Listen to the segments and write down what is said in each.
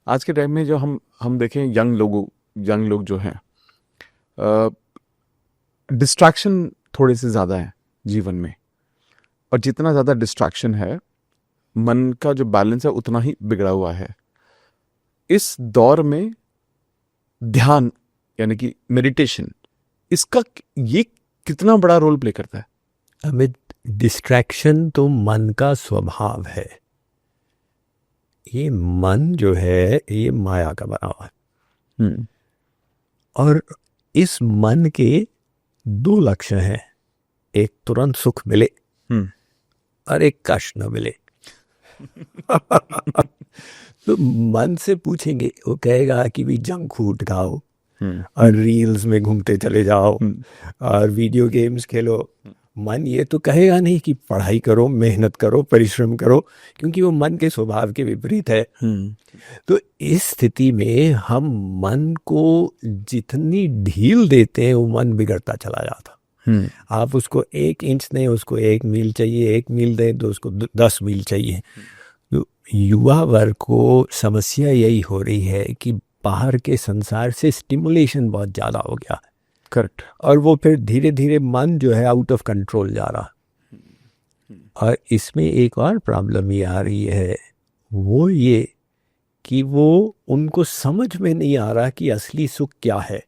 आज के टाइम में जो हम देखें यंग लोग जो हैं, डिस्ट्रैक्शन थोड़े से ज़्यादा है जीवन में, और जितना ज़्यादा डिस्ट्रैक्शन है मन का जो बैलेंस है उतना ही बिगड़ा हुआ है। इस दौर में ध्यान यानी कि मेडिटेशन, इसका ये कितना बड़ा रोल प्ले करता है? अमित, डिस्ट्रैक्शन तो मन का स्वभाव है। ये मन जो है ये माया का बना हुआ है, और इस मन के दो लक्ष्य हैं, एक तुरंत सुख मिले और एक कष्ट न मिले। तो मन से पूछेंगे, वो कहेगा कि भी जंक फूड खाओ और रील्स में घूमते चले जाओ और वीडियो गेम्स खेलो। मन ये तो कहेगा नहीं कि पढ़ाई करो, मेहनत करो, परिश्रम करो, क्योंकि वो मन के स्वभाव के विपरीत है। तो इस स्थिति में हम मन को जितनी ढील देते हैं वो मन बिगड़ता चला जाता। आप उसको 1 इंच दें, उसको 1 मील चाहिए, 1 मील दें तो उसको 10 मील चाहिए। तो युवा वर्ग को समस्या यही हो रही है कि बाहर के संसार से स्टिमुलेशन बहुत ज़्यादा हो गया। करेक्ट। और वो फिर धीरे धीरे मन जो है आउट ऑफ कंट्रोल जा रहा। और इसमें एक और प्रॉब्लम ये आ रही है, वो ये कि वो उनको समझ में नहीं आ रहा कि असली सुख क्या है।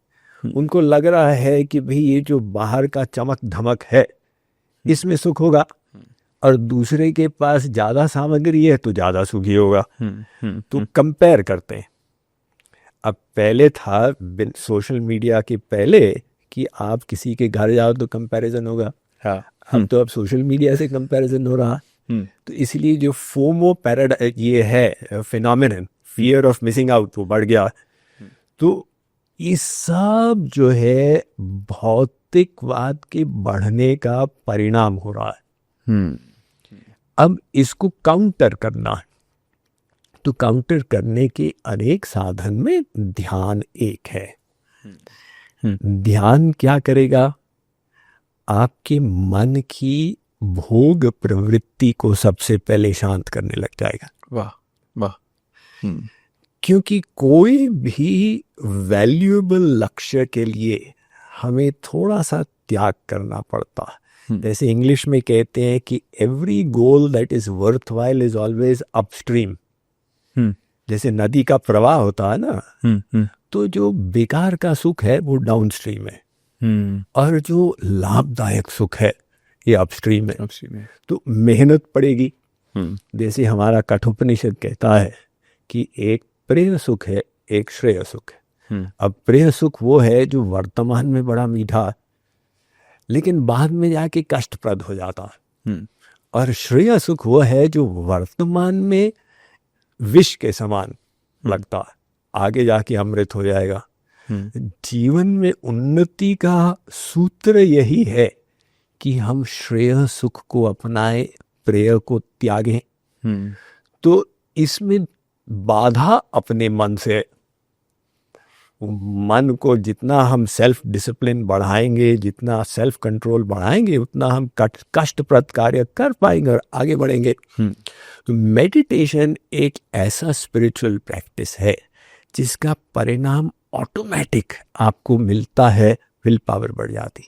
उनको लग रहा है कि भाई ये जो बाहर का चमक धमक है इसमें सुख होगा, और दूसरे के पास ज़्यादा सामग्री है तो ज़्यादा सुखी होगा। तो कंपेयर करते हैं। अब पहले था सोशल मीडिया के पहले कि आप किसी के घर जाओ तो कंपैरिजन होगा। हाँ। अब तो अब सोशल मीडिया से कंपैरिजन हो रहा। तो इसलिए जो फोमो ये है phenomenon, fear of missing out, वो बढ़ गया। तो ये सब जो है भौतिकवाद के बढ़ने का परिणाम हो रहा है। अब इसको काउंटर करना है, तो काउंटर करने के अनेक साधन में ध्यान एक है। ध्यान क्या करेगा? आपके मन की भोग प्रवृत्ति को सबसे पहले शांत करने लग जाएगा। वाह वाह। क्योंकि कोई भी वैल्यूएबल लक्ष्य के लिए हमें थोड़ा सा त्याग करना पड़ता है। जैसे इंग्लिश में कहते हैं कि every goal that is worthwhile is always upstream. जैसे नदी का प्रवाह होता है ना, तो जो बेकार का सुख है वो डाउनस्ट्रीम है, और जो लाभदायक सुख है ये अपस्ट्रीम है। तो मेहनत पड़ेगी। जैसे हमारा कठोपनिषद कहता है कि एक प्रिय सुख है, एक श्रेय सुख है। अब प्रिय सुख वो है जो वर्तमान में बड़ा मीठा लेकिन बाद में जाके कष्टप्रद हो जाता है, और श्रेय सुख वो है जो वर्तमान में विष के समान लगता है, आगे जाके अमृत हो जाएगा। जीवन में उन्नति का सूत्र यही है कि हम श्रेय सुख को अपनाएं, प्रेय को त्यागें। तो इसमें बाधा अपने मन से, मन को जितना हम सेल्फ डिसिप्लिन बढ़ाएंगे, जितना सेल्फ कंट्रोल बढ़ाएंगे, उतना हम कष्टप्रद कार्य कर पाएंगे और आगे बढ़ेंगे। तो मेडिटेशन एक ऐसा स्पिरिचुअल प्रैक्टिस है जिसका परिणाम ऑटोमेटिक आपको मिलता है, विल पावर बढ़ जाती।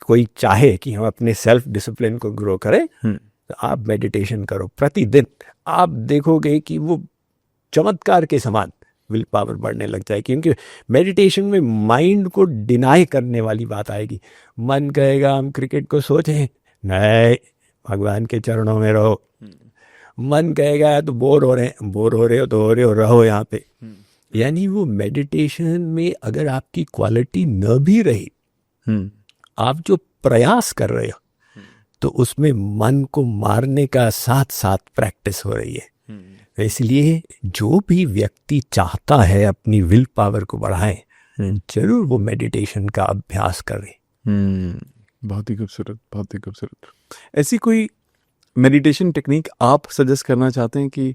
कोई चाहे कि हम अपने सेल्फ डिसिप्लिन को ग्रो करें, तो आप मेडिटेशन करो प्रतिदिन, आप देखोगे कि वो चमत्कार के समान विल पावर बढ़ने लग जाए। क्योंकि मेडिटेशन में माइंड को डिनाई करने वाली बात आएगी। मन कहेगा हम क्रिकेट को सोचें, नहीं, भगवान के चरणों में रहो। मन कहेगा तो बोर हो रहे हो, रहो यहाँ पे। यानी वो मेडिटेशन में अगर आपकी क्वालिटी न भी रही, आप जो प्रयास कर रहे हो, तो उसमें मन को मारने का साथ साथ प्रैक्टिस हो रही है। इसलिए जो भी व्यक्ति चाहता है अपनी विल पावर को बढ़ाए, जरूर वो मेडिटेशन का अभ्यास करे। बहुत ही खूबसूरत, बहुत ही खूबसूरत। ऐसी कोई मेडिटेशन टेक्निक आप सजेस्ट करना चाहते हैं कि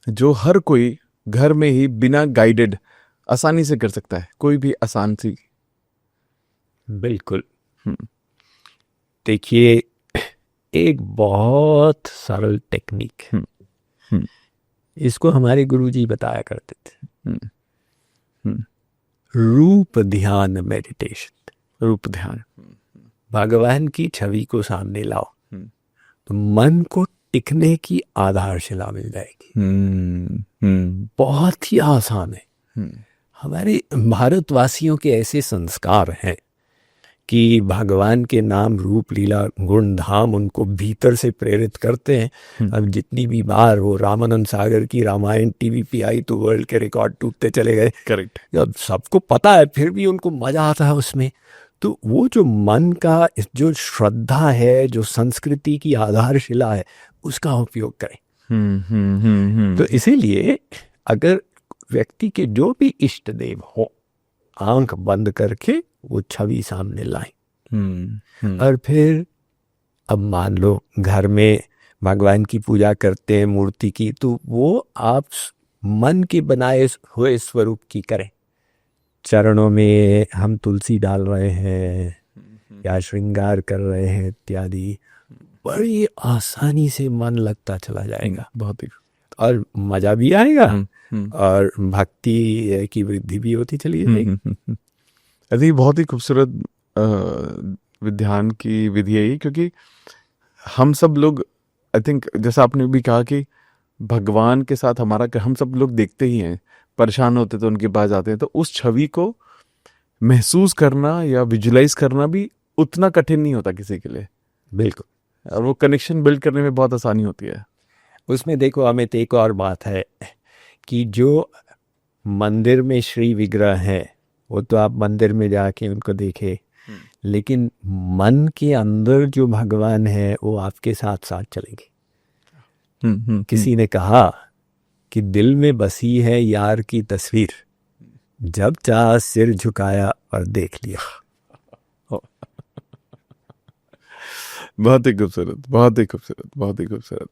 जो हर कोई घर में ही बिना गाइडेड आसानी से कर सकता है, कोई भी आसान सी? बिल्कुल। देखिए, एक बहुत सरल टेक्निक है। इसको हमारे गुरुजी बताया करते थे, हम्म, हम्म, रूप ध्यान मेडिटेशन। रूप ध्यान। भगवान की छवि को सामने लाओ हम्म, तो मन को टिकने की आधारशिला मिल जाएगी। हम्म, हम्म, बहुत ही आसान है। हम्म, हमारे भारतवासियों के ऐसे संस्कार हैं कि भगवान के नाम रूप लीला गुण धाम उनको भीतर से प्रेरित करते हैं। अब जितनी भी बार वो रामानंद सागर की रामायण टीवी पे आई तो वर्ल्ड के रिकॉर्ड टूटते चले गए। करेक्ट। अब सबको पता है फिर भी उनको मजा आता है उसमें। तो वो जो मन का जो श्रद्धा है, जो संस्कृति की आधारशिला है, उसका उपयोग करें। तो इसीलिए अगर व्यक्ति के जो भी इष्ट देव हो, आंख बंद करके वो छवि सामने लाएं। और फिर अब मान लो घर में भगवान की पूजा करते हैं मूर्ति की, तो वो आप मन के बनाए हुए स्वरूप की करें। चरणों में हम तुलसी डाल रहे हैं या श्रृंगार कर रहे हैं इत्यादि, बड़ी आसानी से मन लगता चला जाएगा, बहुत ही। और मजा भी आएगा और भक्ति की वृद्धि भी होती चली जाएगी। ऐसे बहुत ही खूबसूरत ध्यान की विधि है ये, क्योंकि हम सब लोग आई थिंक जैसा आपने भी कहा कि भगवान के साथ हमारा, हम सब लोग देखते ही हैं, परेशान होते तो उनके पास जाते हैं, तो उस छवि को महसूस करना या विजुलाइज करना भी उतना कठिन नहीं होता किसी के लिए। बिल्कुल। और वो कनेक्शन बिल्ड करने में बहुत आसानी होती है। उसमें देखो अमित, एक और बात है कि जो मंदिर में श्री विग्रह है वो तो आप मंदिर में जाके उनको देखे, लेकिन मन के अंदर जो भगवान है वो आपके साथ साथ चलेंगे। किसी ने कहा कि दिल में बसी है यार की तस्वीर, जब चाह सिर झुकाया और देख लिया। बहुत ही खूबसूरत, बहुत ही खूबसूरत, बहुत ही खूबसूरत।